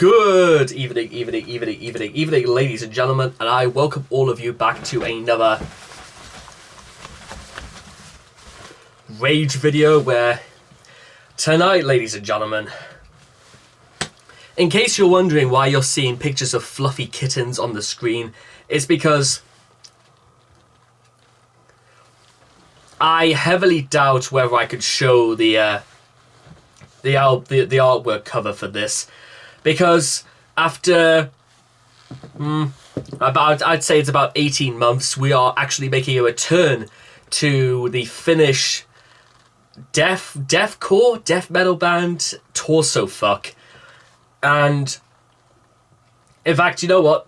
Good evening, ladies and gentlemen, and I welcome all of you back to another Rage video where tonight, ladies and gentlemen, in case you're wondering why you're seeing pictures of fluffy kittens on the screen, it's because I heavily doubt whether I could show the artwork cover for this. Because after, I'd say it's about 18 months, we are actually making a return to the Finnish death metal band Torsofuck. And in fact, you know what?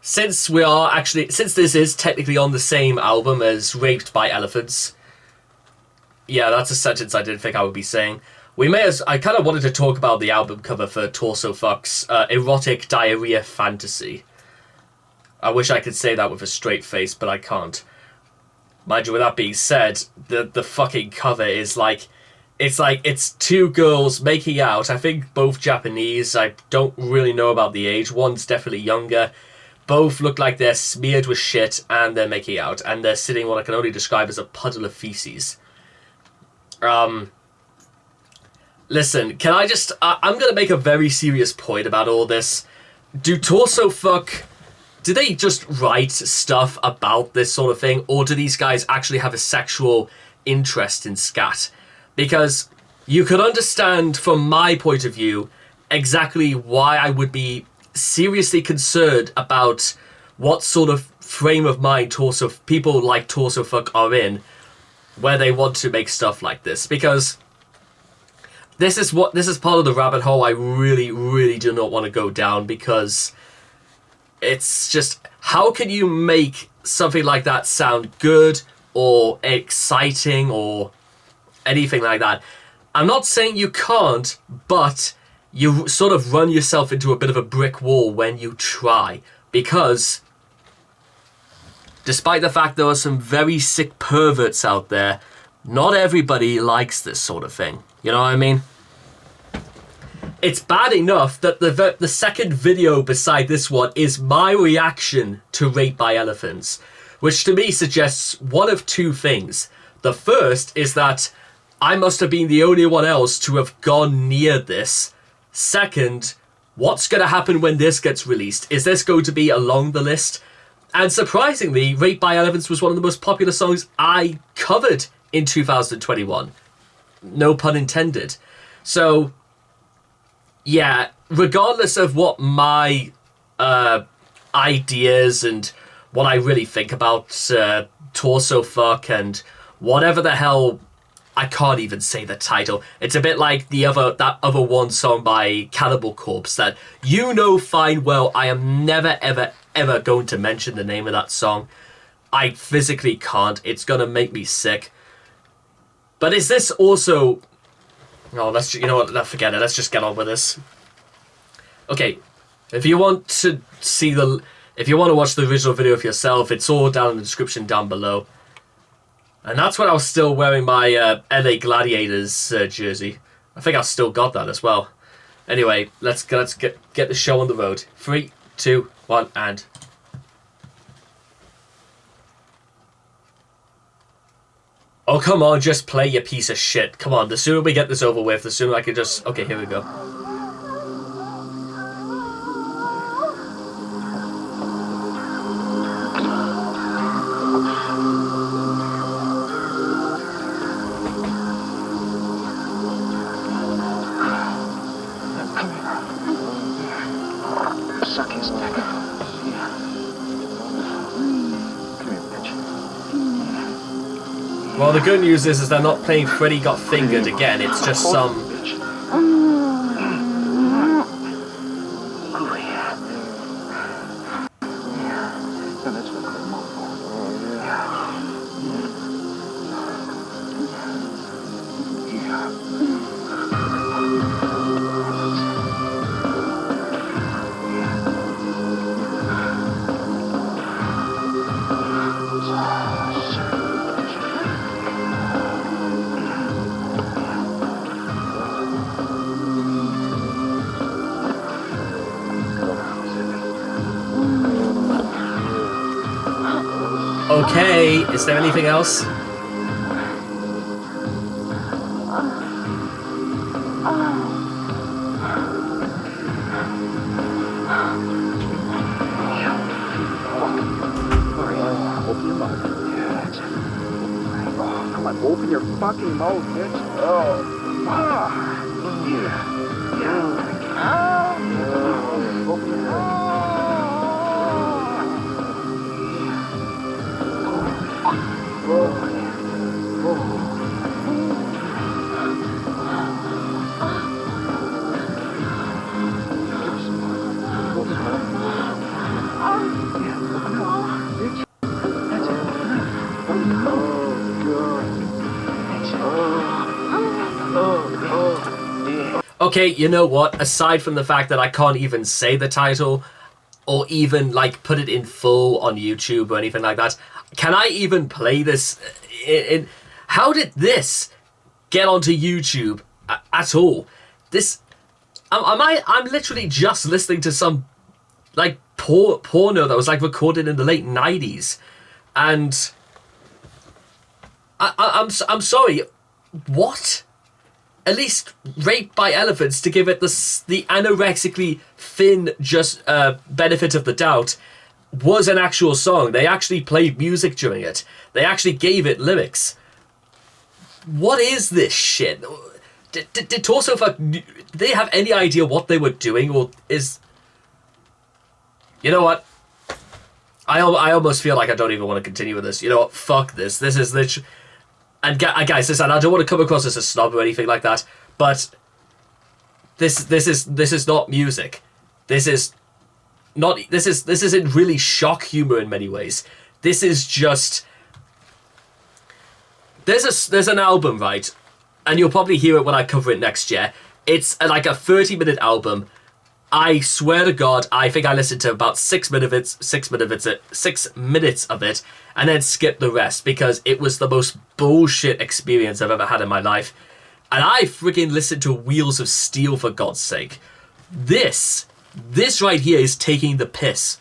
Since this is technically on the same album as Raped by Elephants, yeah, that's a sentence I didn't think I would be saying. I kind of wanted to talk about the album cover for Torsofuck's erotic diarrhea fantasy. I wish I could say that with a straight face, but I can't. Mind you, with that being said, the fucking cover is it's two girls making out. I think both Japanese. I don't really know about the age. One's definitely younger. Both look like they're smeared with shit and they're making out. And they're sitting what I can only describe as a puddle of feces. Listen, can I just... I'm going to make a very serious point about all this. Do Torsofuck... Do they just write stuff about this sort of thing? Or do these guys actually have a sexual interest in scat? Because you could understand, from my point of view, exactly why I would be seriously concerned about what sort of frame of mind people like Torsofuck are in, where they want to make stuff like this. Because... This is part of the rabbit hole I really, really do not want to go down, because it's just, how can you make something like that sound good or exciting or anything like that? I'm not saying you can't, but you sort of run yourself into a bit of a brick wall when you try, because despite the fact there are some very sick perverts out there, not everybody likes this sort of thing. You know what I mean? It's bad enough that the second video beside this one is my reaction to Raped by Elephants, which to me suggests one of two things. The first is that I must have been the only one else to have gone near this. Second, what's going to happen when this gets released? Is this going to be along the list? And surprisingly, Raped by Elephants was one of the most popular songs I covered in 2021. No pun intended. So... yeah, regardless of what my ideas and what I really think about Torsofuck and whatever the hell, I can't even say the title. It's a bit like that other one song by Cannibal Corpse that you know fine well I am never ever going to mention the name of that song. I physically can't. It's gonna make me sick. But is this also... oh, you know what? Forget it. Let's just get on with this. Okay, if you want to watch the original video for yourself, it's all down in the description down below. And that's when I was still wearing my LA Gladiators jersey. I think I've still got that as well. Anyway, let's get the show on the road. 3, 2, 1, and... oh, come on, just play, you piece of shit. Come on, the sooner we get this over with, the sooner I can just... okay, here we go. Suck his dick. Well, the good news is they're not playing Freddy Got Fingered again. It's just some... Okay, is there anything else? Open your fucking mouth, bitch. Oh. Open your Okay, you know what? Aside from the fact that I can't even say the title or even like put it in full on YouTube or anything like that, can I even play this in how did this get onto YouTube at all? This I'm literally just listening to some like porno that was like recorded in the late 90s, and I'm sorry, what? At least Raped by Elephants, to give it the anorexically thin just benefit of the doubt, was an actual song. They actually played music during it. They actually gave it lyrics. What is this shit? Did Torsofuck, did they have any idea what they were doing, or is... You know what? I almost feel like I don't even want to continue with this. You know what? Fuck this. This is literally... And guys, listen, I don't want to come across as a snob or anything like that, but this is not music. This isn't really shock humor in many ways. This is just... There's an album, right? And you'll probably hear it when I cover it next year. It's like a 30-minute album. I swear to God, I think I listened to about 6 minutes of it, and then skipped the rest because it was the most bullshit experience I've ever had in my life. And I freaking listened to Wheels of Steel, for God's sake. This right here is taking the piss.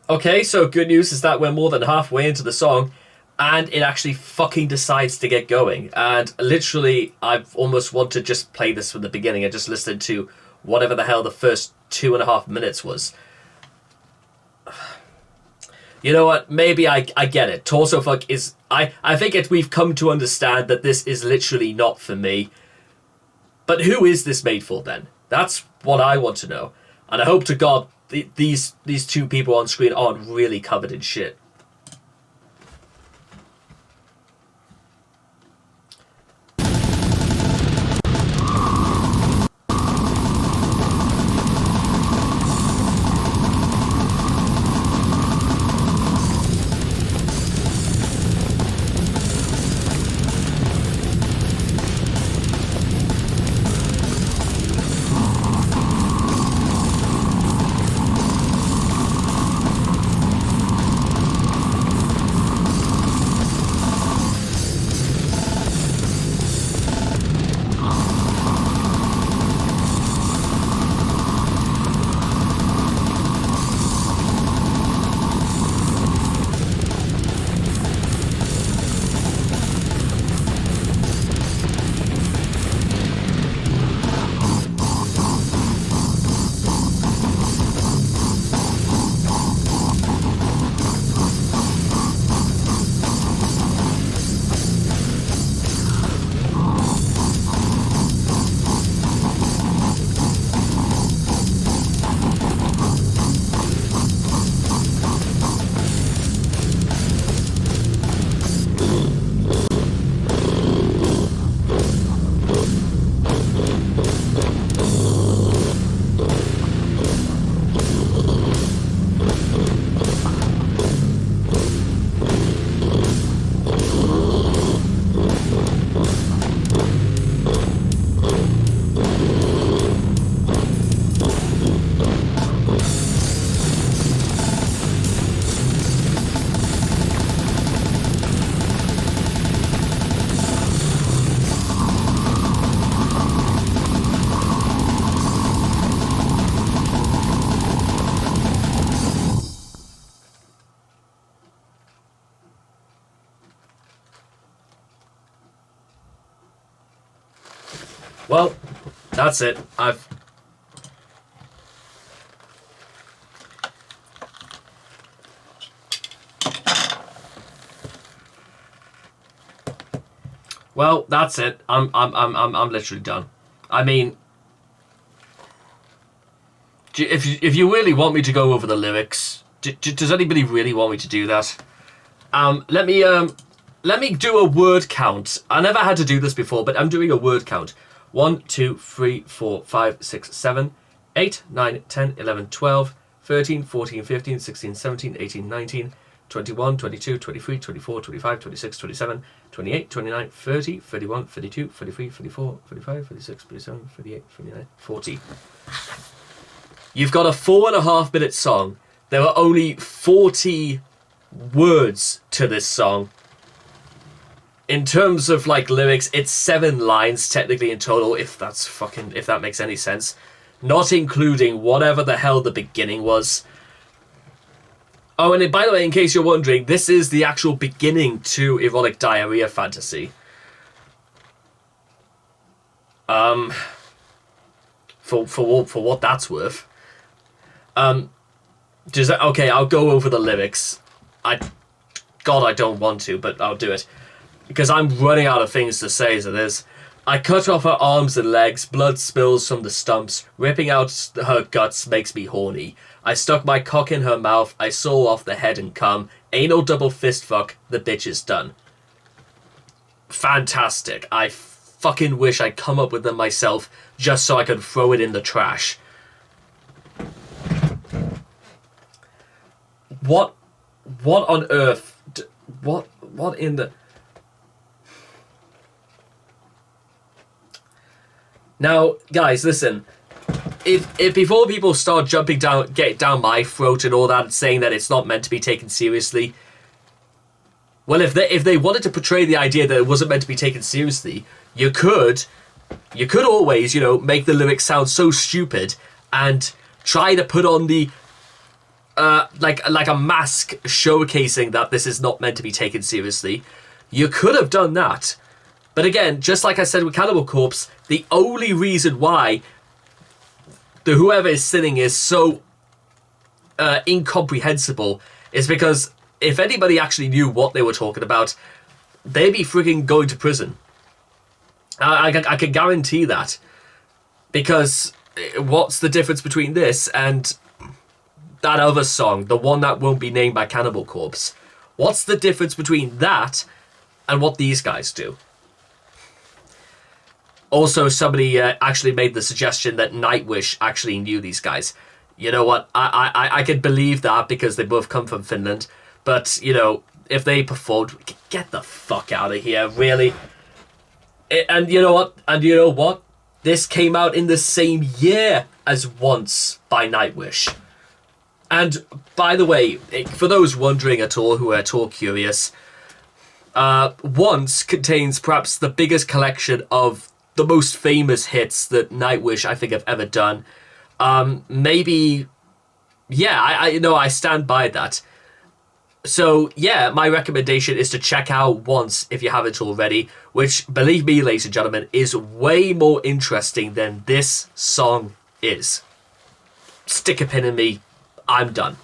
Okay, so good news is that we're more than halfway into the song, and it actually fucking decides to get going. And literally, I've almost want to just play this from the beginning and just listen to whatever the hell the first 2.5 minutes was. You know what? Maybe I get it. Torsofuck is... I think we've come to understand that this is literally not for me. But who is this made for then? That's what I want to know. And I hope to God these two people on screen aren't really covered in shit. Well, that's it. Well, that's it. I'm literally done. I mean, if you really want me to go over the lyrics, does anybody really want me to do that? Let me do a word count. I never had to do this before, but I'm doing a word count. 1, 2, 3, 4, 5, 6, 7, 8, 9, 10, 11, 12, 13, 14, 15, 16, 17, 18, 19, 21, 22, 23, 24, 25, 26, 27, 28, 29, 30, 31, 32, 33, 34, 35, 36, 37, 38, 39, 40. You've got a 4.5 minute song. There are only 40 words to this song. In terms of like lyrics, it's 7 lines technically in total, if that makes any sense. Not including whatever the hell the beginning was. Oh, and by the way, in case you're wondering, this is the actual beginning to Erotic Diarrhea Fantasy. For what that's worth. Okay, I'll go over the lyrics. God, I don't want to, but I'll do it. Because I'm running out of things to say as it is. I cut off her arms and legs, blood spills from the stumps, ripping out her guts makes me horny. I stuck my cock in her mouth, I saw off the head and cum, anal double fist fuck, the bitch is done. Fantastic. I fucking wish I'd come up with them myself, just so I could throw it in the trash. What on earth, what in the... Now, guys, listen. If before people start get down my throat and all that, saying that it's not meant to be taken seriously, well, if they wanted to portray the idea that it wasn't meant to be taken seriously, you could always, make the lyrics sound so stupid and try to put on the like a mask showcasing that this is not meant to be taken seriously. You could have done that. But again, just like I said with Cannibal Corpse, the only reason why whoever is singing is so incomprehensible is because if anybody actually knew what they were talking about, they'd be freaking going to prison. I can guarantee that. Because what's the difference between this and that other song, the one that won't be named by Cannibal Corpse? What's the difference between that and what these guys do? Also, somebody actually made the suggestion that Nightwish actually knew these guys. You know what? I could believe that because they both come from Finland. But, if they performed... Get the fuck out of here, really. And you know what? This came out in the same year as Once by Nightwish. And, by the way, for those wondering at all, who are at all curious, Once contains perhaps the biggest collection of the most famous hits that Nightwish I think have ever done. Maybe, yeah, I stand by that. So yeah, my recommendation is to check out Once if you haven't already, which, believe me, ladies and gentlemen, is way more interesting than this song is. Stick a pin in me, I'm done.